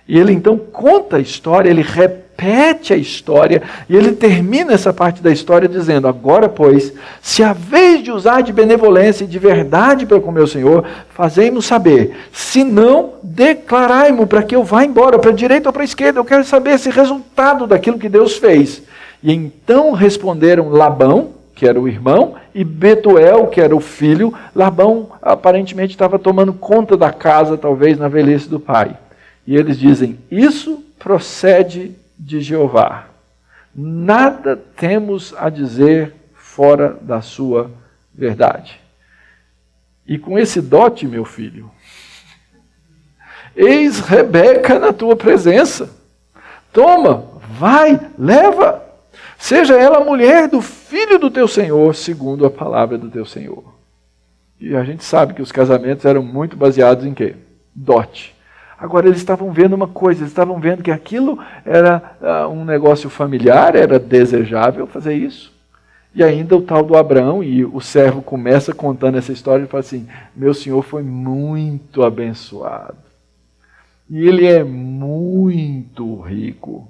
E ele então conta a história, ele repete repete a história e ele termina essa parte da história dizendo: agora, pois, se a vez de usar de benevolência e de verdade para com meu Senhor, fazei-mo saber, se não, declarai-mo para que eu vá embora, para a direita ou para a esquerda. Eu quero saber esse resultado daquilo que Deus fez. E então responderam Labão, que era o irmão, e Betuel, que era o filho. Labão aparentemente estava tomando conta da casa, talvez na velhice do pai. E eles dizem: isso procede de Jeová. Nada temos a dizer fora da sua verdade. E com esse dote, meu filho, eis Rebeca na tua presença. Toma, vai, leva. Seja ela a mulher do filho do teu Senhor, segundo a palavra do teu Senhor. E a gente sabe que os casamentos eram muito baseados em quê? Dote. Agora eles estavam vendo uma coisa, eles estavam vendo que aquilo era um negócio familiar, era desejável fazer isso. E ainda o tal do Abraão, e o servo começa contando essa história e fala assim: meu senhor foi muito abençoado. E ele é muito rico.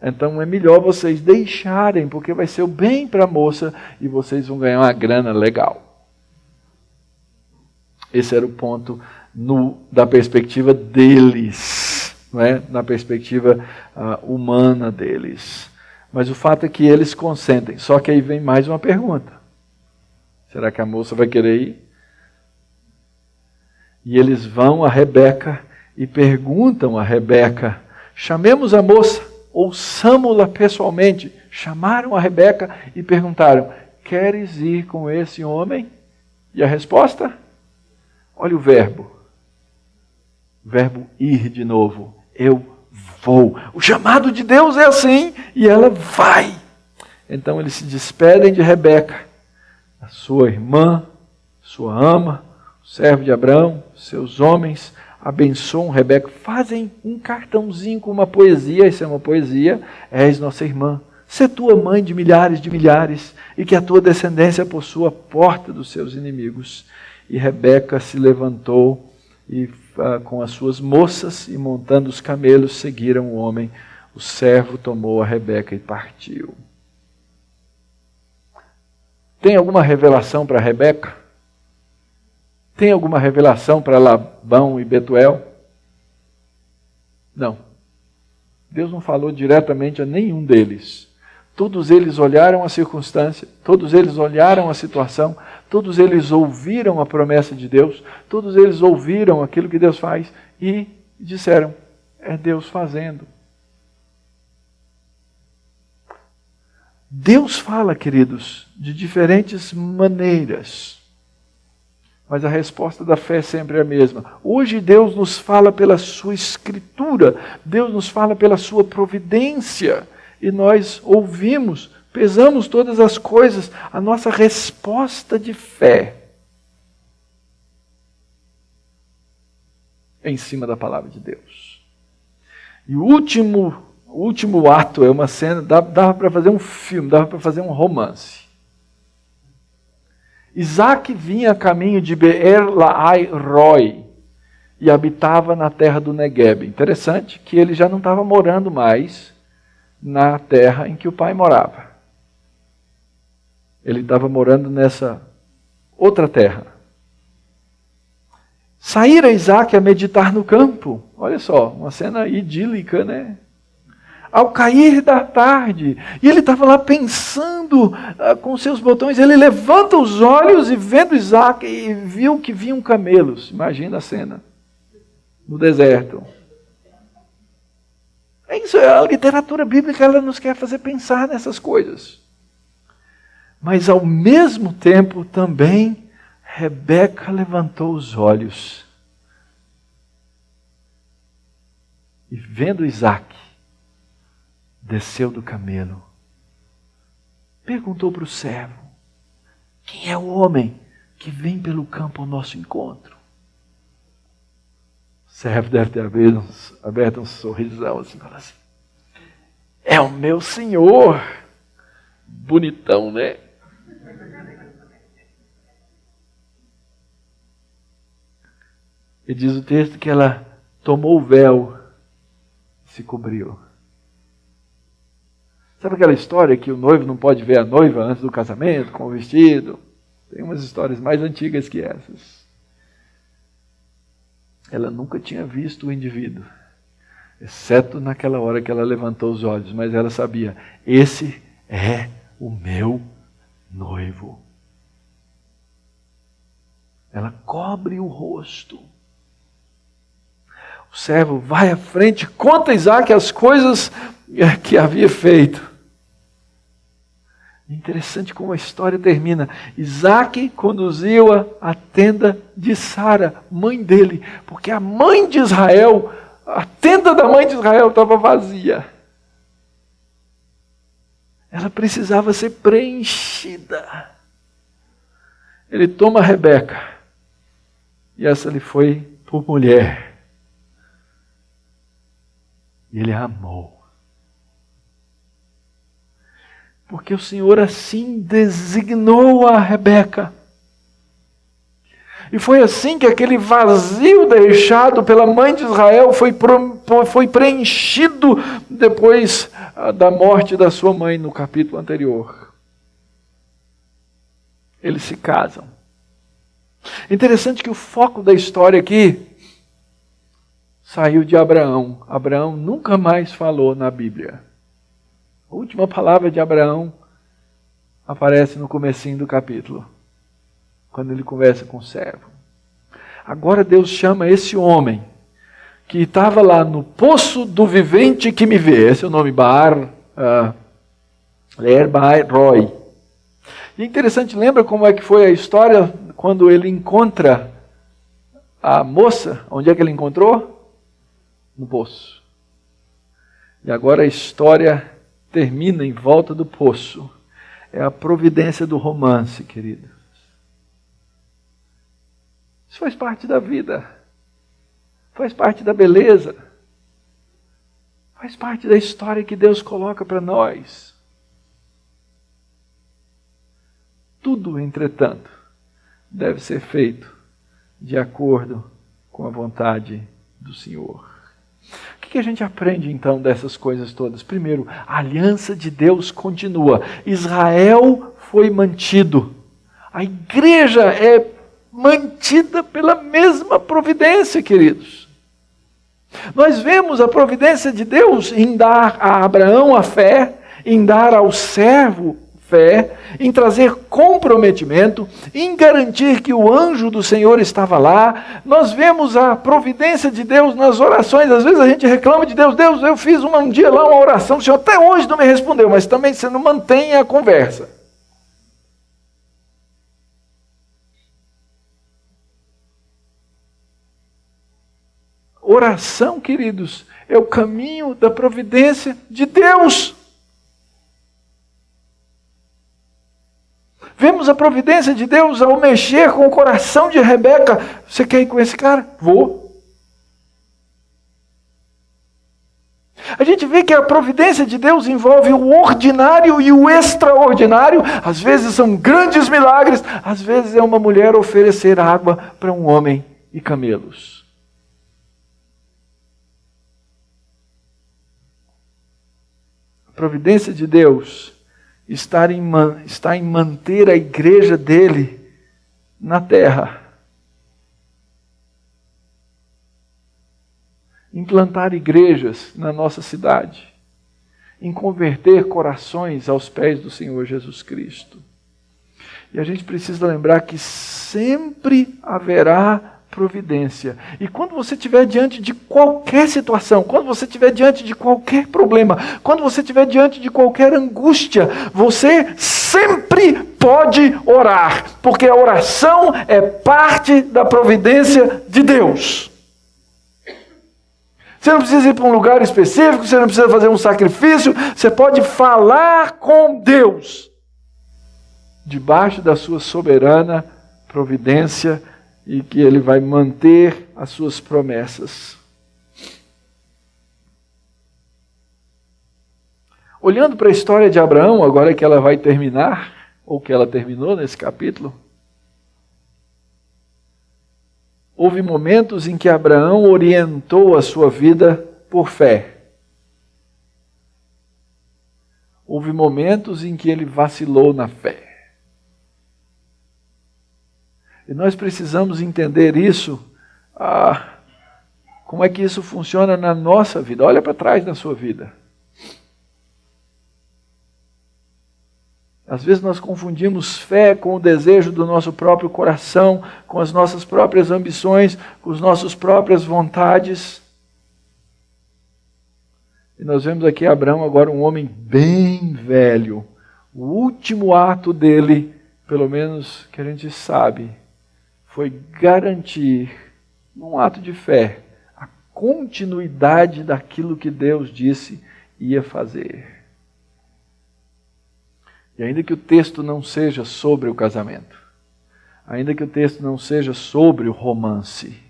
Então é melhor vocês deixarem, porque vai ser o bem para a moça e vocês vão ganhar uma grana legal. Esse era o ponto da perspectiva deles, não é? Na perspectiva humana deles. Mas o fato é que eles consentem. Só que aí vem mais uma pergunta. Será que a moça vai querer ir? E eles vão a Rebeca e perguntam a Rebeca: chamemos a moça, ouçamo-la pessoalmente. Chamaram a Rebeca e perguntaram: queres ir com esse homem? E a resposta? Olha o verbo ir de novo. Eu vou. O chamado de Deus é assim, e ela vai. Então eles se despedem de Rebeca, a sua irmã, sua ama, o servo de Abraão, seus homens, abençoam Rebeca, fazem um cartãozinho com uma poesia. Isso é uma poesia: és nossa irmã, sê tua mãe de milhares, e que a tua descendência possua a porta dos seus inimigos. E Rebeca se levantou e com as suas moças, e montando os camelos, seguiram o homem. O servo tomou a Rebeca e partiu. Tem alguma revelação para Rebeca? Tem alguma revelação para Labão e Betuel? Não. Deus não falou diretamente a nenhum deles. Todos eles olharam a circunstância, todos eles olharam a situação, todos eles ouviram a promessa de Deus, todos eles ouviram aquilo que Deus faz e disseram: é Deus fazendo. Deus fala, queridos, de diferentes maneiras, mas a resposta da fé é sempre a mesma. Hoje Deus nos fala pela sua escritura, Deus nos fala pela sua providência, e nós ouvimos, pesamos todas as coisas. A nossa resposta de fé é em cima da palavra de Deus. E o último ato é uma cena, dava para fazer um filme, dava para fazer um romance. Isaac vinha a caminho de Beer-Lahai-Roi e habitava na terra do Negueb. Interessante que ele já não estava morando mais na terra em que o pai morava. Ele estava morando nessa outra terra. Saíra Isaac a meditar no campo. Olha só, uma cena idílica, né? Ao cair da tarde, e ele estava lá pensando com seus botões. Ele levanta os olhos e vendo Isaac, e viu que vinham camelos. Imagina a cena, no deserto. É isso, a literatura bíblica, ela nos quer fazer pensar nessas coisas. Mas ao mesmo tempo também, Rebeca levantou os olhos e vendo Isaac, desceu do camelo, perguntou para o servo: quem é o homem que vem pelo campo ao nosso encontro? O servo deve ter aberto um sorrisão assim, fala assim: é o meu senhor. Bonitão, né? E diz o texto que ela tomou o véu e se cobriu. Sabe aquela história que o noivo não pode ver a noiva antes do casamento, com o vestido? Tem umas histórias mais antigas que essas. Ela nunca tinha visto o indivíduo, exceto naquela hora que ela levantou os olhos, mas ela sabia, esse é o meu noivo. Ela cobre o rosto. O servo vai à frente, conta a Isaac as coisas que havia feito. Interessante como a história termina. Isaac conduziu-a à tenda de Sara, mãe dele, porque a mãe de Israel, a tenda da mãe de Israel estava vazia. Ela precisava ser preenchida. Ele toma Rebeca, e essa lhe foi por mulher. E ele a amou. Porque o Senhor assim designou a Rebeca. E foi assim que aquele vazio deixado pela mãe de Israel foi preenchido depois da morte da sua mãe no capítulo anterior. Eles se casam. Interessante que o foco da história aqui saiu de Abraão. Abraão nunca mais falou na Bíblia. A última palavra de Abraão aparece no comecinho do capítulo, quando ele conversa com o servo. Agora Deus chama esse homem, que estava lá no poço do vivente que me vê. Esse é o nome Baar-Roi. E é interessante, lembra como é que foi a história quando ele encontra a moça? Onde é que ele encontrou? No poço. E agora a história termina em volta do poço. É a providência do romance, queridos. Isso faz parte da vida. Faz parte da beleza. Faz parte da história que Deus coloca para nós. Tudo, entretanto, deve ser feito de acordo com a vontade do Senhor. O que a gente aprende então dessas coisas todas? Primeiro, a aliança de Deus continua. Israel foi mantido. A igreja é mantida pela mesma providência, queridos. Nós vemos a providência de Deus em dar a Abraão a fé, em dar ao servo fé, em trazer comprometimento, em garantir que o anjo do Senhor estava lá. Nós vemos a providência de Deus nas orações. Às vezes a gente reclama de Deus. Deus, eu fiz um dia lá uma oração, o Senhor até hoje não me respondeu, mas também você não mantém a conversa. Oração, queridos, é o caminho da providência de Deus. Vemos a providência de Deus ao mexer com o coração de Rebeca. Você quer ir com esse cara? Vou. A gente vê que a providência de Deus envolve o ordinário e o extraordinário. Às vezes são grandes milagres, às vezes é uma mulher oferecer água para um homem e camelos. A providência de Deus está em manter a igreja dele na terra. Implantar igrejas na nossa cidade. Em converter corações aos pés do Senhor Jesus Cristo. E a gente precisa lembrar que sempre haverá providência. E quando você estiver diante de qualquer situação, quando você estiver diante de qualquer problema, quando você estiver diante de qualquer angústia, você sempre pode orar, porque a oração é parte da providência de Deus. Você não precisa ir para um lugar específico, você não precisa fazer um sacrifício, você pode falar com Deus, debaixo da sua soberana providência, e que Ele vai manter as suas promessas. Olhando para a história de Abraão, agora que ela vai terminar, ou que ela terminou nesse capítulo, houve momentos em que Abraão orientou a sua vida por fé. houve momentos em que ele vacilou na fé. E nós precisamos entender isso. Como é que isso funciona na nossa vida? Olha para trás na sua vida. Às vezes nós confundimos fé com o desejo do nosso próprio coração, com as nossas próprias ambições, com as nossas próprias vontades. E nós vemos aqui Abraão agora um homem bem velho. O último ato dele, pelo menos que a gente sabe, foi garantir, num ato de fé, a continuidade daquilo que Deus disse ia fazer. E ainda que o texto não seja sobre o casamento, ainda que o texto não seja sobre o romance,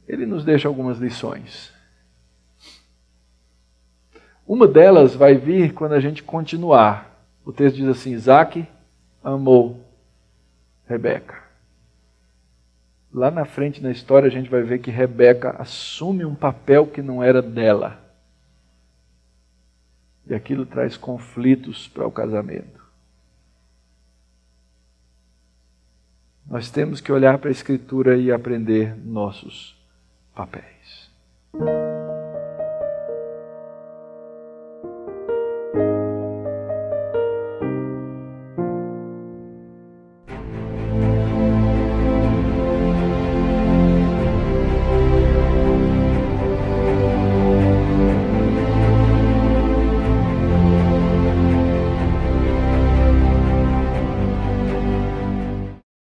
ele nos deixa algumas lições. Uma delas vai vir quando a gente continuar. O texto diz assim: Isaac amou Rebeca. Lá na frente na história a gente vai ver que Rebeca assume um papel que não era dela. E aquilo traz conflitos para o casamento. Nós temos que olhar para a Escritura e aprender nossos papéis.